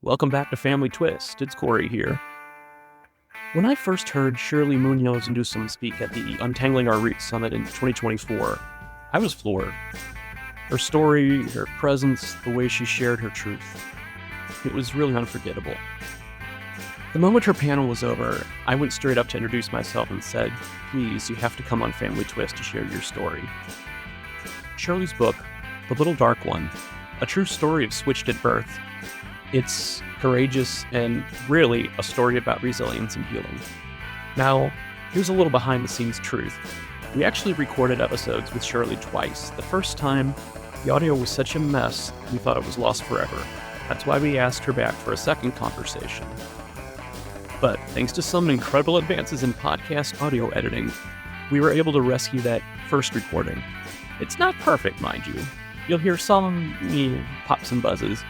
Welcome back to Family Twist. It's Corey here. When I first heard Shirley Muñoz Newsom speak at the Untangling Our Roots Summit in 2024, I was floored. Her story, her presence, the way she shared her truth. It was really unforgettable. The moment her panel was over, I went straight up to introduce myself and said, "Please, you have to come on Family Twist to share your story." Shirley's book, The Little Dark One, a true story of switched at birth. It's courageous and really a story about resilience and healing. Now, here's a little behind-the-scenes truth. We actually recorded episodes with Shirley twice. The first time, the audio was such a mess, we thought it was lost forever. That's why we asked her back for a second conversation. But thanks to some incredible advances in podcast audio editing, we were able to rescue that first recording. It's not perfect, mind you. You'll hear some pops and buzzes,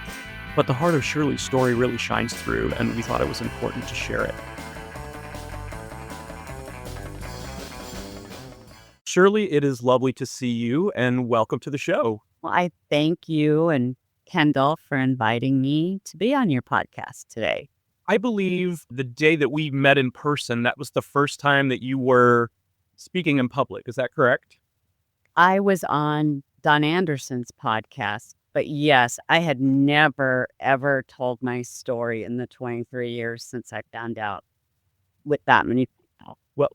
but the heart of Shirley's story really shines through, and we thought it was important to share it. Shirley, it is lovely to see you, and welcome to the show. Well, I thank you and Kendall for inviting me to be on your podcast today. I believe the day that we met in person, that was the first time that you were speaking in public. Is that correct? I was on Don Anderson's podcast, but yes, I had never, ever told my story in the 23 years since I found out with that many people. Well,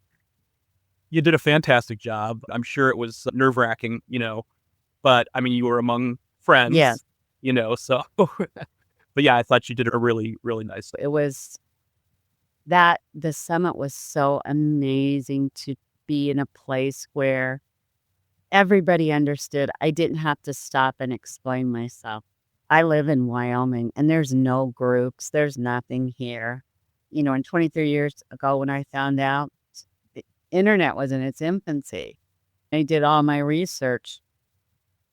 you did a fantastic job. I'm sure it was nerve-wracking, but I mean, you were among friends, Yes. So, but yeah, I thought you did a really, really nice thing. It was that the summit was so amazing to be in a place where everybody understood. I didn't have to stop and explain myself. I live in Wyoming and there's no groups. There's nothing here. And 23 years ago when I found out, the internet was in its infancy. I did all my research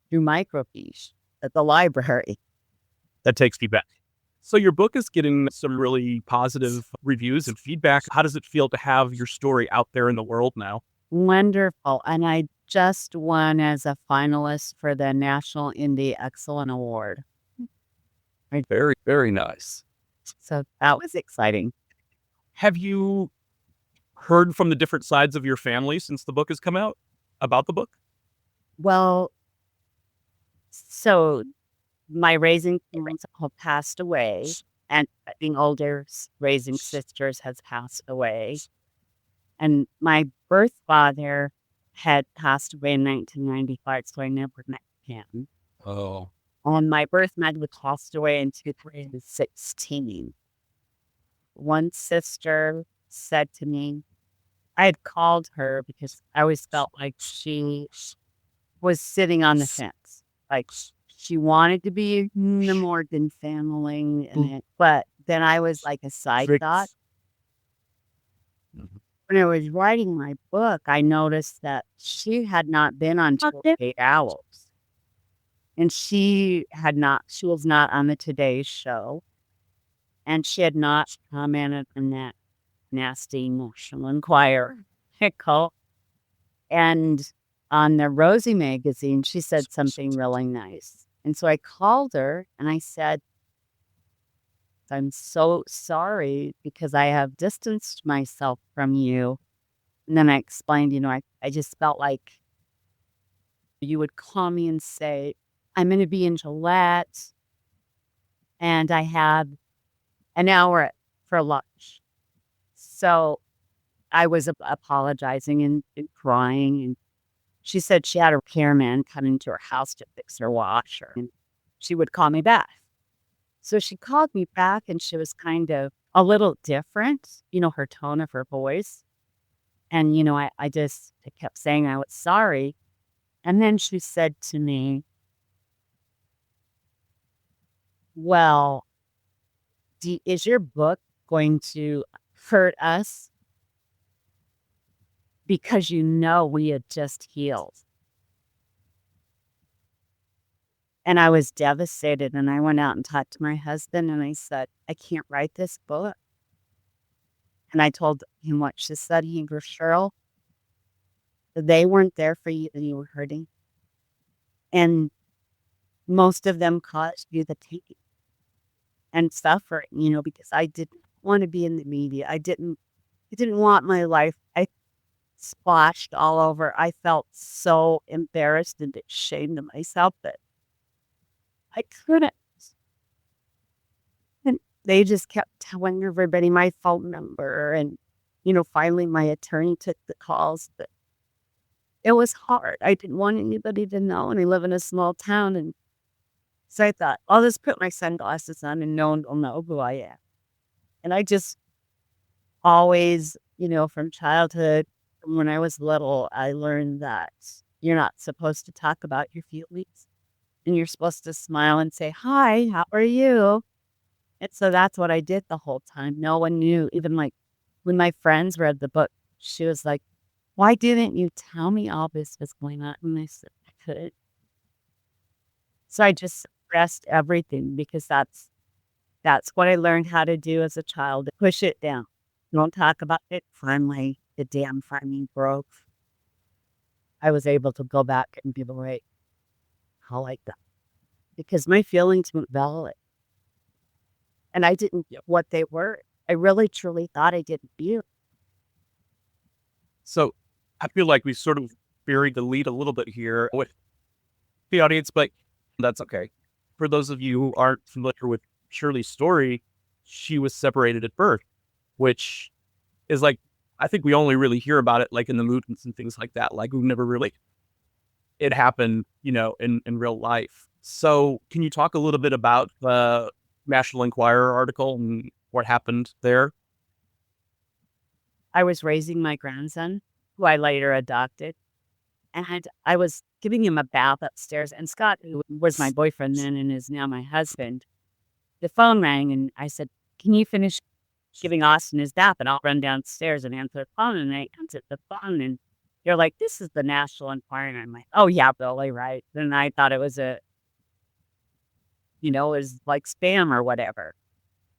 through microfiche at the library. That takes me back. So your book is getting some really positive reviews and feedback. How does it feel to have your story out there in the world now? Wonderful. And I just won as a finalist for the National Indie Excellent Award. Very, very nice. So that was exciting. Have you heard from the different sides of your family since the book has come out about the book? Well, so my raising parents have passed away, and being older, raising sisters has passed away. And my birth father had passed away in 1995, so I never met him. Oh. And my birth mother passed away in 2016. One sister said to me, I had called her because I always felt like she was sitting on the fence. Like she wanted to be in the Morgan family, but then I was like a side thought. When I was writing my book, I noticed that she had not been on 48 Hours. And she was not on the Today Show. And she had not commented on that nasty National Enquirer article. And on the Rosie magazine, she said something really nice. And so I called her and I said, I'm so sorry because I have distanced myself from you. And then I explained, I just felt like you would call me and say, I'm going to be in Gillette and I have an hour for lunch. So I was apologizing and crying. And she said she had a repairman come into her house to fix her washer and she would call me back. So she called me back and she was kind of a little different, her tone of her voice. And, I kept saying I was sorry. And then she said to me, well, is your book going to hurt us? Because we had just healed. And I was devastated, and I went out and talked to my husband, and I said, I can't write this book. And I told him what she said. He goes, Cheryl, they weren't there for you, and you were hurting. And most of them caused you the pain. and suffering, because I didn't want to be in the media. I didn't want my life. I splashed all over. I felt so embarrassed and ashamed of myself that I couldn't. And they just kept telling everybody my phone number. And, finally my attorney took the calls. But it was hard. I didn't want anybody to know. And I live in a small town. And so I thought, I'll just put my sunglasses on and no one will know who I am. And I just always, from childhood, from when I was little, I learned that you're not supposed to talk about your feelings. And you're supposed to smile and say, hi, how are you? And so that's what I did the whole time. No one knew. Even like when my friends read the book, she was like, why didn't you tell me all this was going on? And I said, I couldn't. So I just suppressed everything because that's what I learned how to do as a child. Push it down. Don't talk about it. Finally, the damn farming broke. I was able to go back and be like, I like that. Because my feelings weren't valid. And I didn't know what they were. I really, truly thought I didn't feel. So I feel like we sort of buried the lead a little bit here with the audience, but that's okay. For those of you who aren't familiar with Shirley's story, she was separated at birth, which is like, I think we only really hear about it like in the movies and things like that. Like we've never really, it happened, in real life. So can you talk a little bit about the National Enquirer article and what happened there? I was raising my grandson, who I later adopted, and I was giving him a bath upstairs. And Scott, who was my boyfriend then and is now my husband, the phone rang and I said, can you finish giving Austin his bath and I'll run downstairs and answer the phone? And I answered the phone and they're like, this is the National Enquirer. And I'm like, oh yeah, Billy, right. And I thought it was it was like spam or whatever.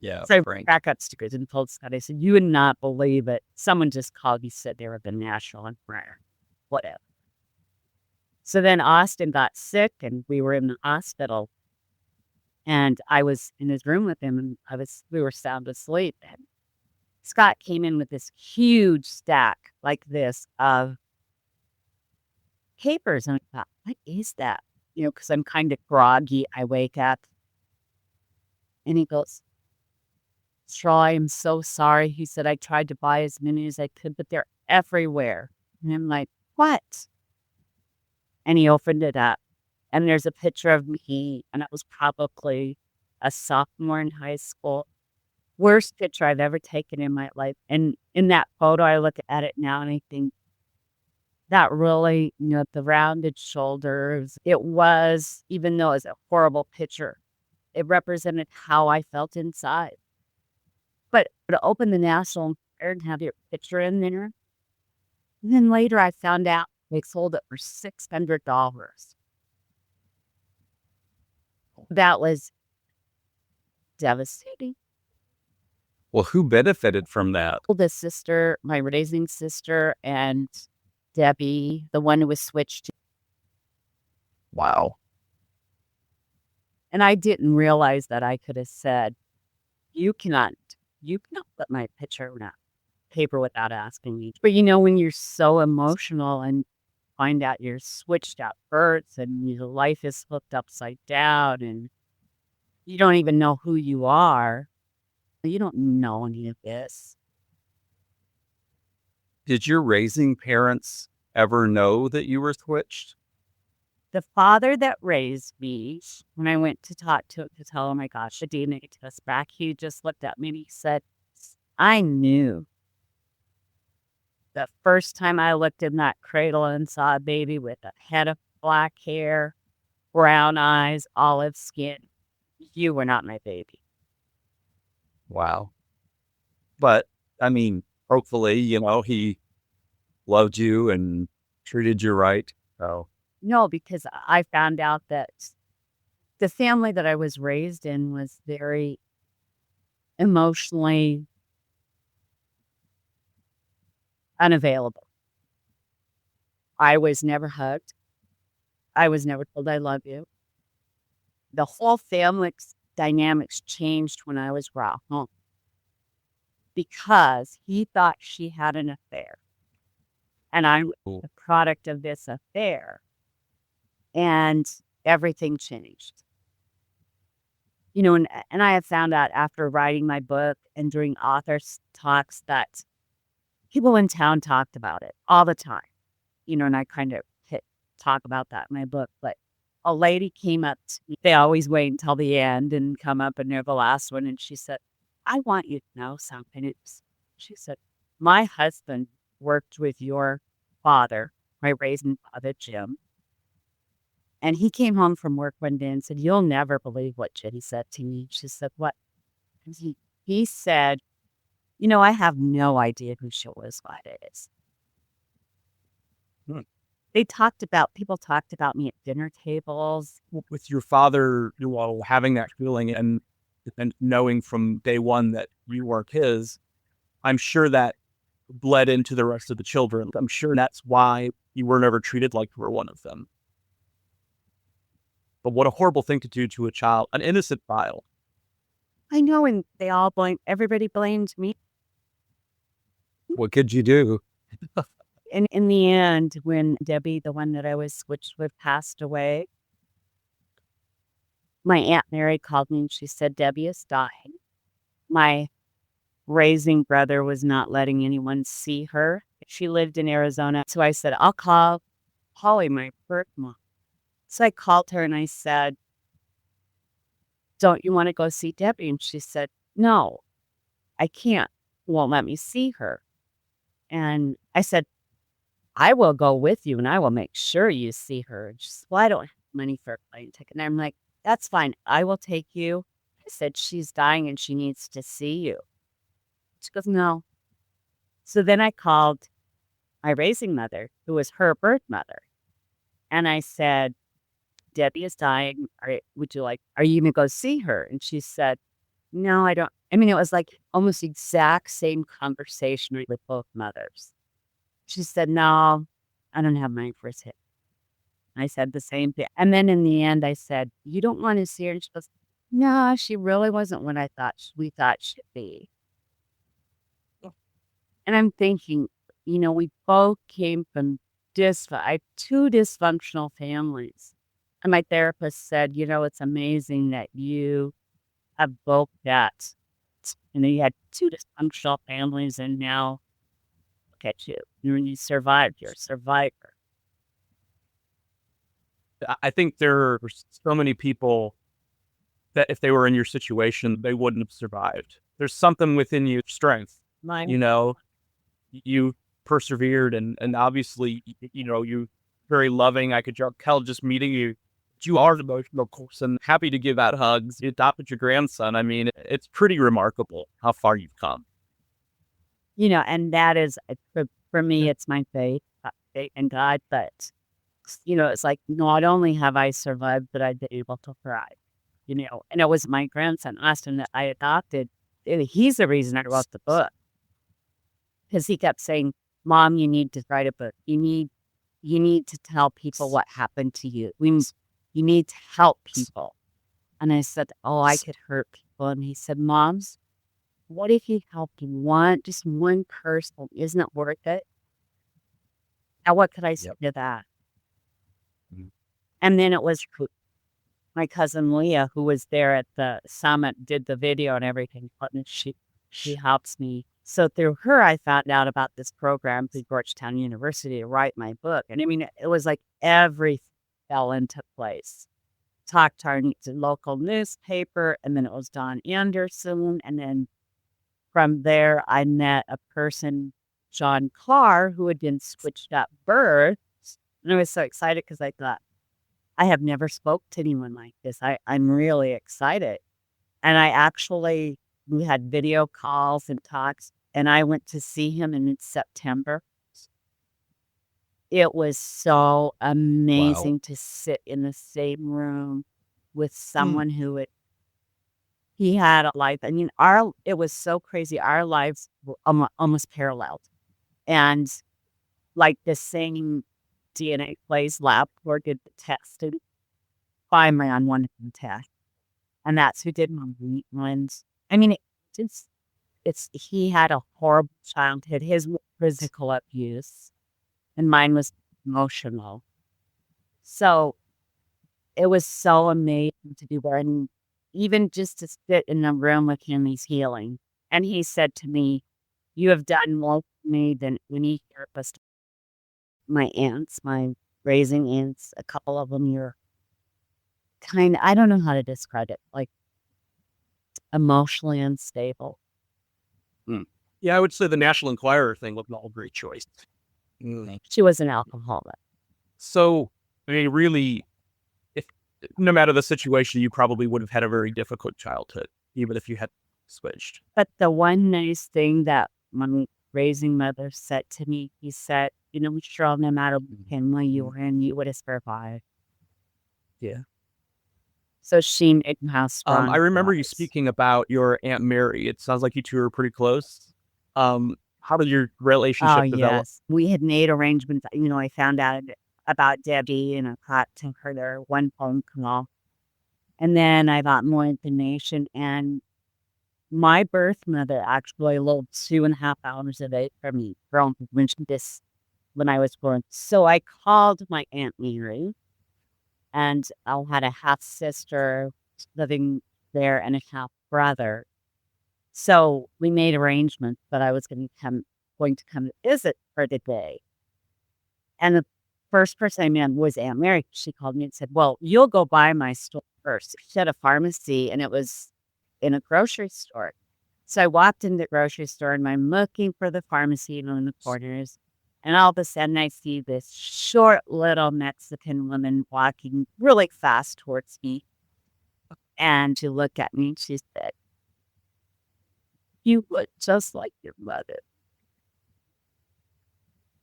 Yeah. So I went back upstairs and told Scott, I said, you would not believe it. Someone just called me, said they were the National Enquirer. Whatever. So then Austin got sick and we were in the hospital. And I was in his room with him and we were sound asleep. And Scott came in with this huge stack like this of papers. And I thought, what is that? Because I'm kind of groggy. I wake up and he goes, Troy, I'm so sorry. He said, I tried to buy as many as I could, but they're everywhere. And I'm like, what? And he opened it up. And there's a picture of me, and I was probably a sophomore in high school. Worst picture I've ever taken in my life. And in that photo, I look at it now and I think that really, the rounded shoulders, it was, even though it was a horrible picture, it represented how I felt inside. But to open the National Enquirer and have your picture in there, and then later I found out they sold it for $600. That was devastating. Well, who benefited from that? The sister, my raising sister, and Debbie, the one who was switched. Wow. And I didn't realize that I could have said, you cannot put my picture in a paper without asking me. But when you're so emotional and find out you're switched at birth and your life is flipped upside down and you don't even know who you are. You don't know any of this. Did your raising parents ever know that you were switched? The father that raised me, when I went to talk to him to tell him I got the DNA test back, he just looked at me and he said, I knew. The first time I looked in that cradle and saw a baby with a head of black hair, brown eyes, olive skin, you were not my baby. Wow. But, hopefully, he loved you and treated you right. So. No, because I found out that the family that I was raised in was very emotionally unavailable. I was never hugged. I was never told I love you. The whole family dynamics changed when I was brought home because he thought she had an affair. And I'm the product of this affair. And everything changed. And I have found out after writing my book and during authors' talks that people in town talked about it all the time. And I kind of talk about that in my book. But a lady came up to me. They always wait until the end and come up and they're the last one. And she said, I want you to know something. She said, my husband worked with your father, my raising father, Jim. And he came home from work one day and said, you'll never believe what Jenny said to me. She said, what? He said, I have no idea who Shirley is. People talked about me at dinner tables. With your father, having that feeling and knowing from day one that you weren't his, I'm sure that bled into the rest of the children. I'm sure that's why you were never treated like you were one of them. But what a horrible thing to do to a child, an innocent child. I know, and everybody blamed me. What could you do? And in the end, when Debbie, the one that I was switched with, passed away, my Aunt Mary called me and she said, Debbie is dying. My raising brother was not letting anyone see her. She lived in Arizona. So I said, I'll call Holly, my birth mom. So I called her and I said, don't you want to go see Debbie? And she said, no, I can't. Won't let me see her. And I said, I will go with you and I will make sure you see her. And she said, well, I don't have money for a plane ticket. And I'm like, that's fine. I will take you. I said, she's dying and she needs to see you. She goes, no. So then I called my raising mother, who was her birth mother. And I said, Debbie is dying. Are you going to go see her? And she said, no, I don't. I mean, it was like almost the exact same conversation with both mothers. She said, no, I don't have money for a ticket. I said the same thing. And then in the end, I said, you don't want to see her? And she goes, no, she really wasn't what we thought she'd be. And I'm thinking, we both came from I have two dysfunctional families. And my therapist said, it's amazing that you have both that. You had two dysfunctional families and now look at you. You survived. You're a survivor. I think there are so many people that if they were in your situation, they wouldn't have survived. There's something within you, strength. You persevered and obviously, you're very loving. I could tell just meeting you. You are emotional, of course, and happy to give out hugs. You adopted your grandson. I mean, it's pretty remarkable how far you've come. And that is, for me, it's my faith in God. But, it's like, not only have I survived, but I've been able to thrive, and it was my grandson, Austin, that I adopted. He's the reason I wrote the book. Because he kept saying, Mom, you need to write a book. You need to tell people what happened to you. You need to help people. And I said, oh, I could hurt people. And he said, Mom, what if you helped just one person? Isn't it worth it? Now, what could I say to that? Mm-hmm. And then it was my cousin Leah, who was there at the summit, did the video and everything. And she helps me. So through her, I found out about this program through Georgetown University to write my book. And I mean, it was like everything fell into place. Talked to our local newspaper, and then it was Don Anderson. And then from there, I met a person, John Clark, who had been switched up births. And I was so excited because I thought, I have never spoke to anyone like this. I'm really excited. And we had video calls and talks, and I went to see him in September. It was so amazing to sit in the same room with someone he had a life. I mean, it was so crazy. Our lives were almost paralleled. And like the same DNA plays lab or did the test. And finally on one test, And that's who did my ones. I mean, he had a horrible childhood. His was physical abuse, and mine was emotional. So it was so amazing to be there, and even just to sit in a room with him, he's healing. And he said to me, "You have done more for me than any therapist." My aunts, my raising aunts, a couple of them, you're I don't know how to describe it, like emotionally unstable. Yeah, I would say the National Enquirer thing was not a great choice. She was an alcoholic. So, I mean, really, if no matter the situation, you probably would have had a very difficult childhood, even if you had switched. But the one nice thing that my raising mother said to me, he said, Cheryl, no matter what family you were in, you would have survived. Yeah. So she made me how strong I remember she you was. speaking about your Aunt Mary. It sounds like you two were pretty close. How did your relationship Oh, develop? yes. We had made arrangements. I found out about Debbie and I got to her there one phone call. And then I got more information. And my birth mother actually lived 2.5 hours away from me when I was born. So I called my Aunt Mary, and I had a half sister living there and a half brother. So we made arrangements that I was going to come visit for the day. And the first person I met was Aunt Mary. She called me and said, "Well, you'll go by my store first." She had a pharmacy, and it was in a grocery store. So I walked in the grocery store, and I'm looking for the pharmacy in the corners. And all of a sudden, I see this short little Mexican woman walking really fast towards me. And she looked at me and she said, "You look just like your mother."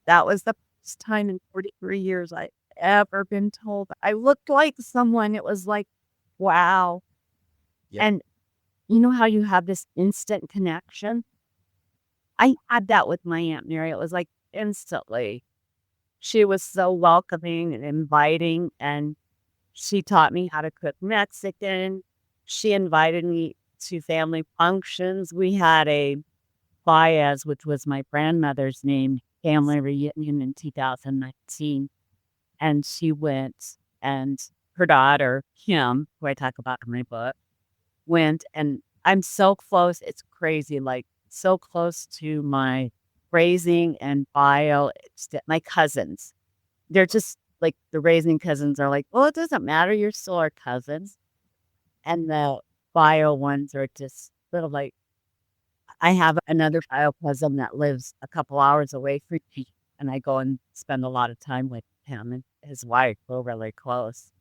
That was the first time in 43 years I've ever been told I looked like someone. It was like, wow. Yep. And you know how you have this instant connection? I had that with my Aunt Mary. It was like instantly. She was so welcoming and inviting, and she taught me how to cook Mexican. She invited me to family functions. We had a Baez, which was my grandmother's name, family reunion in 2019. And she went, and her daughter, Kim, who I talk about in my book, went, and I'm so close. It's crazy, like so close to my raising and bio. My cousins, they're just like the raising cousins are like, "Well, it doesn't matter. You're still our cousins." And the bio ones are just little like, I have another bio cousin that lives a couple hours away from me, and I go and spend a lot of time with him and his wife. We're really close.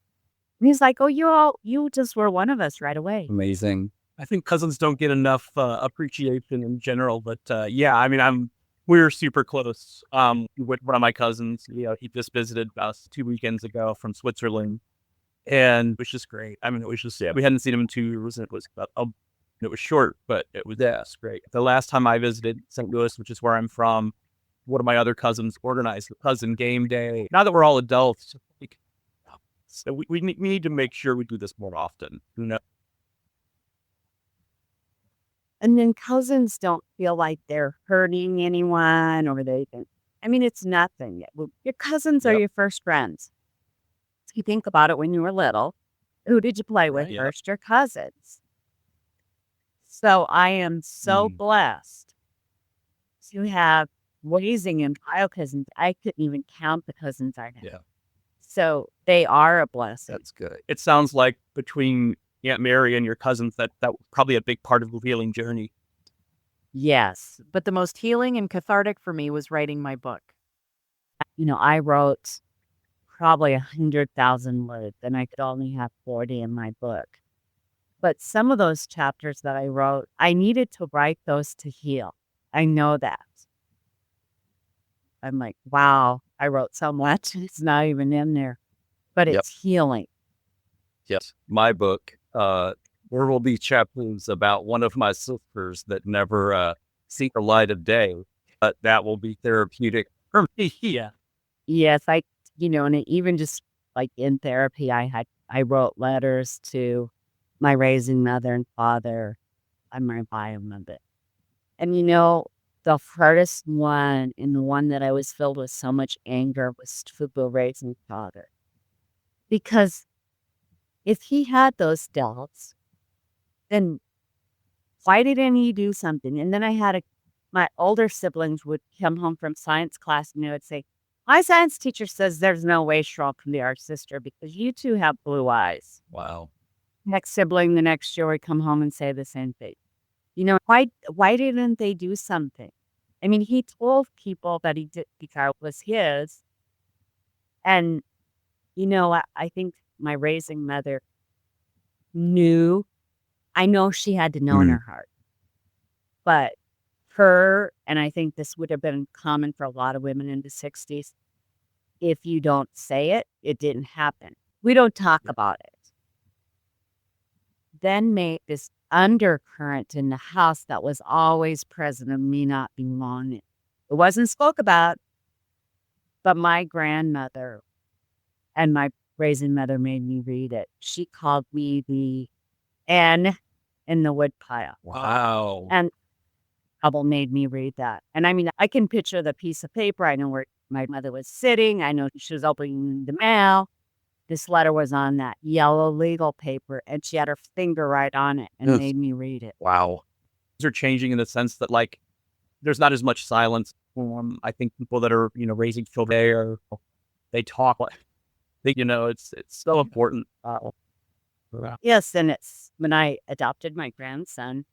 And he's like, "Oh, you just were one of us right away." Amazing. I think cousins don't get enough appreciation in general, but yeah, I mean, we're super close. With one of my cousins, he just visited us 2 weekends ago from Switzerland, and it was just great. I mean, it was just we hadn't seen him in 2 years, and it was it was short, but it was great. The last time I visited St. Louis, which is where I'm from, one of my other cousins organized a cousin game day. Now that we're all adults, so we need to make sure we do this more often. And then cousins don't feel like they're hurting anyone or I mean, it's nothing. Your cousins are Yep. your first friends. So you think about it when you were little. Who did you play with Right, yep. first? Your cousins. So I am so blessed to have raising and bio cousins. I couldn't even count the cousins I have. Yeah. So they are a blessing. That's good. It sounds like between Aunt Mary and your cousins that was probably a big part of the healing journey. Yes. But the most healing and cathartic for me was writing my book. I wrote probably 100,000 words, and I could only have 40 in my book. But some of those chapters that I wrote, I needed to write those to heal. I know that. I'm like, wow, I wrote so much. It's not even in there, but Yep. it's healing. Yes. My book, there will be chapters about one of my sisters that never see the light of day, but that will be therapeutic for me. Yeah. Yes, and even just like in therapy, I wrote letters to my raising mother and father and my bio mother. And the hardest one and the one that I was filled with so much anger was Fubu raising father. Because if he had those doubts, then why didn't he do something? And then I had my older siblings would come home from science class and they would say, my science teacher says there's no way Cheryl can be our sister because you two have blue eyes. Wow. Next sibling the next year would come home and say the same thing. Why didn't they do something? I mean, he told people that he did because it was his. And, I think my raising mother knew. I know she had to know in her heart. But her, and I think this would have been common for a lot of women in the 60s, if you don't say it, it didn't happen. We don't talk about it. Then made this undercurrent in the house that was always present of me not belonging. It wasn't spoke about, but my grandmother and my raising mother made me read it. She called me the N in the woodpile. Wow. And Hubble made me read that. And I mean, I can picture the piece of paper. I know where my mother was sitting. I know she was opening the mail. This letter was on that yellow legal paper, and she had her finger right on it and made me read it. Wow. Things are changing in the sense that, like, there's not as much silence. I think people that are, raising children, they talk like, it's so important. Yes, and it's when I adopted my grandson,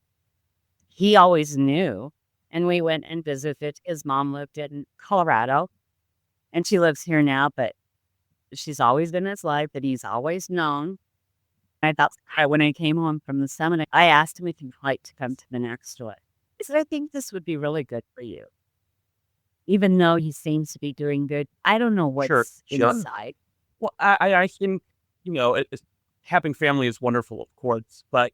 he always knew, and we went and visited. His mom lived in Colorado, and she lives here now, but she's always been in his life that he's always known. I thought when I came home from the seminar, I asked him if he'd like to come to the next one. I said, I think this would be really good for you. Even though he seems to be doing good, I don't know what's inside. Well, I think, having family is wonderful, of course, but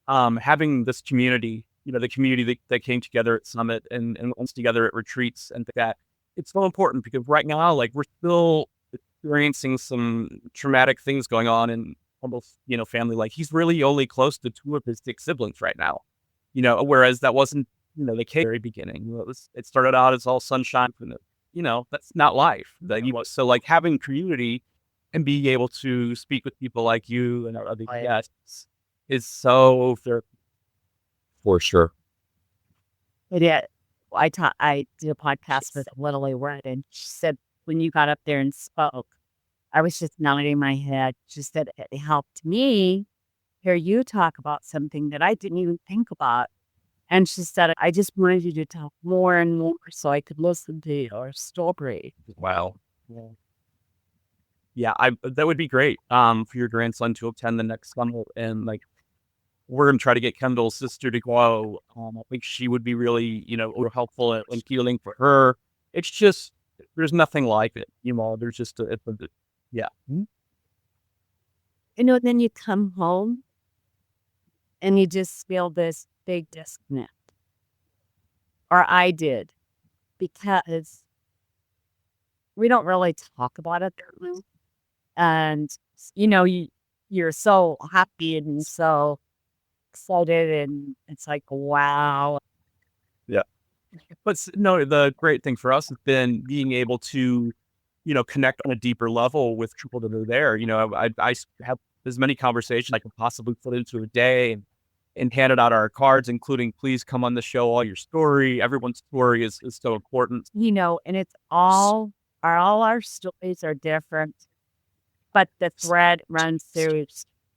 having this community, the community that came together at Summit and once together at retreats and that, it's so important because right now, like, we're still experiencing some traumatic things going on in almost, family. Like, he's really only close to 2 of his 6 siblings right now, whereas that wasn't, the case at the very beginning. It started out as all sunshine, that's not life. So, like, having community and being able to speak with people like you and our other guests is so for sure. It is. I did a podcast with Lily Word, and she said, when you got up there and spoke, I was just nodding my head. She said, it helped me hear you talk about something that I didn't even think about. And she said, I just wanted you to talk more and more so I could listen to your story. Wow. Yeah, that would be great for your grandson to attend the next summit. And, like, we're going to try to get Kendall's sister to go. I think she would be really, helpful and healing for her. It's just, there's nothing like it. There's just, yeah. Then you come home and you just feel this big disconnect. Or I did, because we don't really talk about it. And, you're so happy and so excited, and it's like, wow. Yeah. But no, the great thing for us has been being able to, connect on a deeper level with people that are there. I have as many conversations I could possibly put into a day and handed out our cards, including, please come on the show, all your story. Everyone's story is so important. And it's all our stories are different, but the thread runs through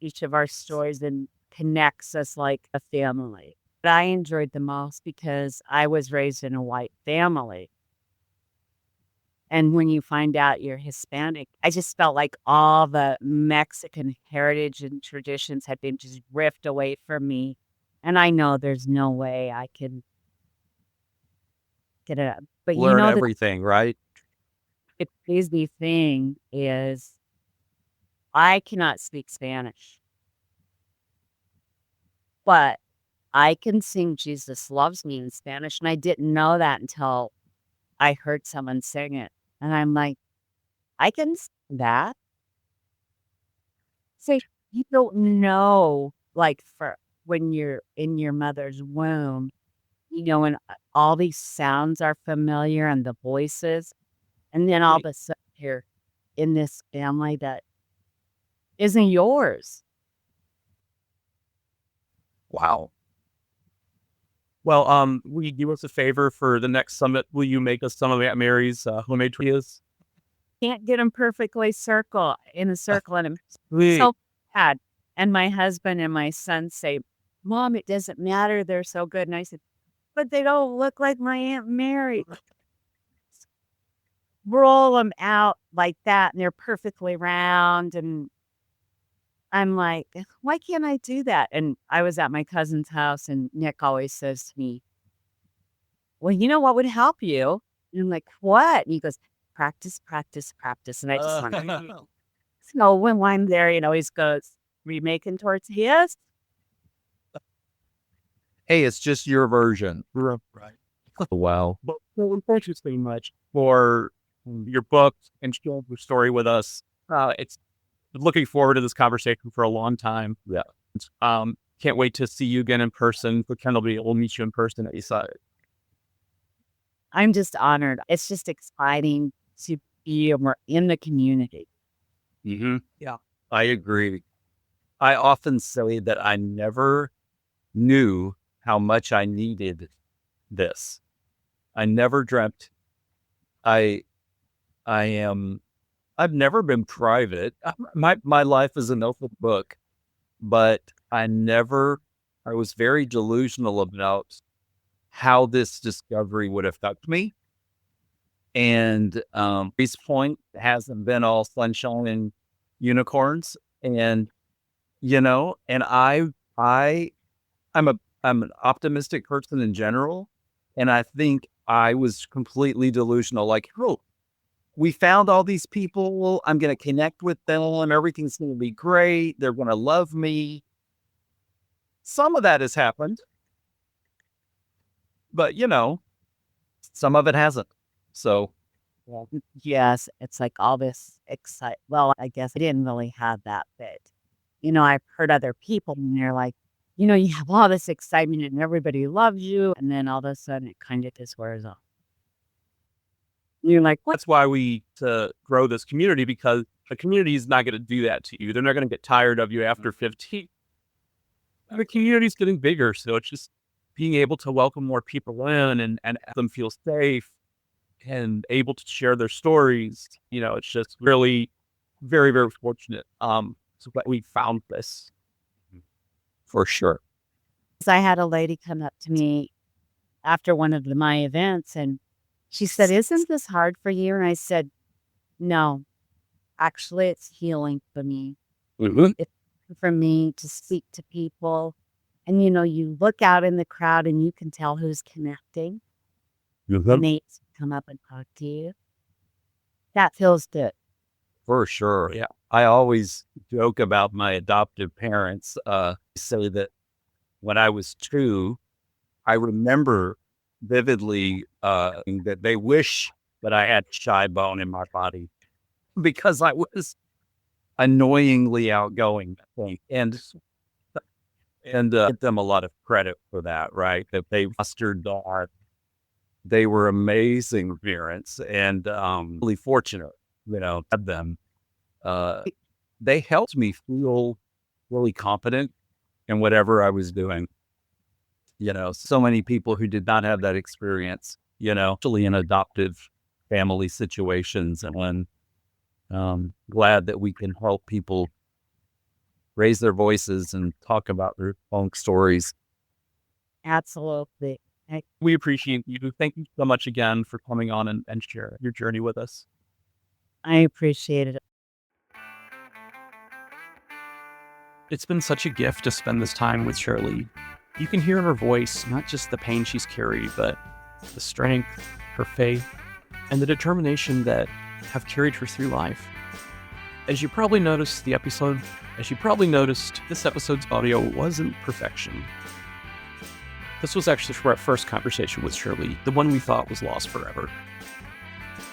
each of our stories and connects us like a family. But I enjoyed the most because I was raised in a white family. And when you find out you're Hispanic, I just felt like all the Mexican heritage and traditions had been just ripped away from me. And I know there's no way I can get it up. But learn everything, right? The crazy thing is I cannot speak Spanish. But I can sing Jesus Loves Me in Spanish. And I didn't know that until I heard someone sing it. And I'm like, I can sing that. So you don't know like for when you're in your mother's womb, and all these sounds are familiar and the voices. And then all of a sudden you're in this family that isn't yours. Wow. Well, will you do us a favor for the next summit? Will you make us some of Aunt Mary's homemade tortillas? Can't get them perfectly in a circle. And I'm Sweet. so sad. And my husband and my son say, Mom, it doesn't matter. They're so good. And I said, but they don't look like my Aunt Mary. Roll them out like that, and they're perfectly round. And I'm like, why can't I do that? And I was at my cousin's house, and Nick always says to me, well, you know what would help you? And I'm like, what? And he goes, practice, practice, practice. And I just went, so when I'm there, he goes, we making tortillas? Hey, it's just your version. Right. Wow. But thank you so much for your book and sharing your story with us. It's looking forward to this conversation for a long time. Yeah. Can't wait to see you again in person. We'll meet you in person at Eastside. I'm just honored. It's just exciting to be in the community. Mm-hmm. Yeah. I agree. I often say that I never knew how much I needed this. I never dreamt. I've never been private. My life is an open book, but I was very delusional about how this discovery would affect me. And this point hasn't been all sunshine and unicorns. And, and I'm an optimistic person in general. And I think I was completely delusional. Like, we found all these people. I'm going to connect with them. Everything's going to be great. They're going to love me. Some of that has happened. But, some of it hasn't. So. Yes, it's like all this well, I guess I didn't really have that bit. I've heard other people and they're like, you have all this excitement and everybody loves you. And then all of a sudden it kind of just wears off. You're like, what? That's why we to grow this community, because the community is not going to do that to you. They're not going to get tired of you after 15. The community's getting bigger. So it's just being able to welcome more people in and have them feel safe and able to share their stories. It's just really very, very fortunate. So that we found this. For sure. I had a lady come up to me after one of my events and she said, isn't this hard for you? And I said, no, actually it's healing for me. Mm-hmm. It's for me to speak to people. And, you look out in the crowd and you can tell who's connecting. Mm-hmm. And they come up and talk to you. That feels good. For sure. Yeah. I always joke about my adoptive parents. Say that when I was 2, I remember vividly that they wish that I had shy bone in my body because I was annoyingly outgoing. And give them a lot of credit for that, right? That they fostered that. They were amazing parents and really fortunate, had them. They helped me feel really competent in whatever I was doing. So many people who did not have that experience, actually in adoptive family situations. And when glad that we can help people raise their voices and talk about their own stories. Absolutely. We appreciate you. Thank you so much again for coming on and share your journey with us. I appreciate it. It's been such a gift to spend this time with Shirley. You can hear in her voice not just the pain she's carried, but the strength, her faith, and the determination that have carried her through life. As you probably noticed, this episode's audio wasn't perfection. This was actually our first conversation with Shirley, the one we thought was lost forever.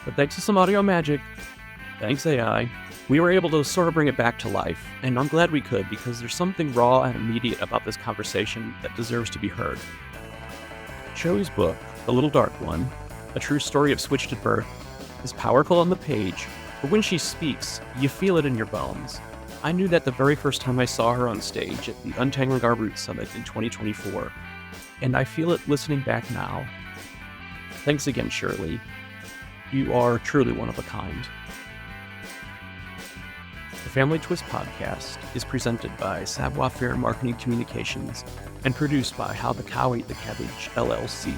But thanks to some audio magic, thanks AI, We were able to sort of bring it back to life, and I'm glad we could because there's something raw and immediate about this conversation that deserves to be heard. Shirley's book, The Little Dark One, a true story of switched at birth, is powerful on the page, but when she speaks, you feel it in your bones. I knew that the very first time I saw her on stage at the Untangling Our Roots Summit in 2024, and I feel it listening back now. Thanks again, Shirley. You are truly one of a kind. The Family Twist podcast is presented by Savoir Faire Marketing Communications and produced by How the Cow Ate the Cabbage, LLC.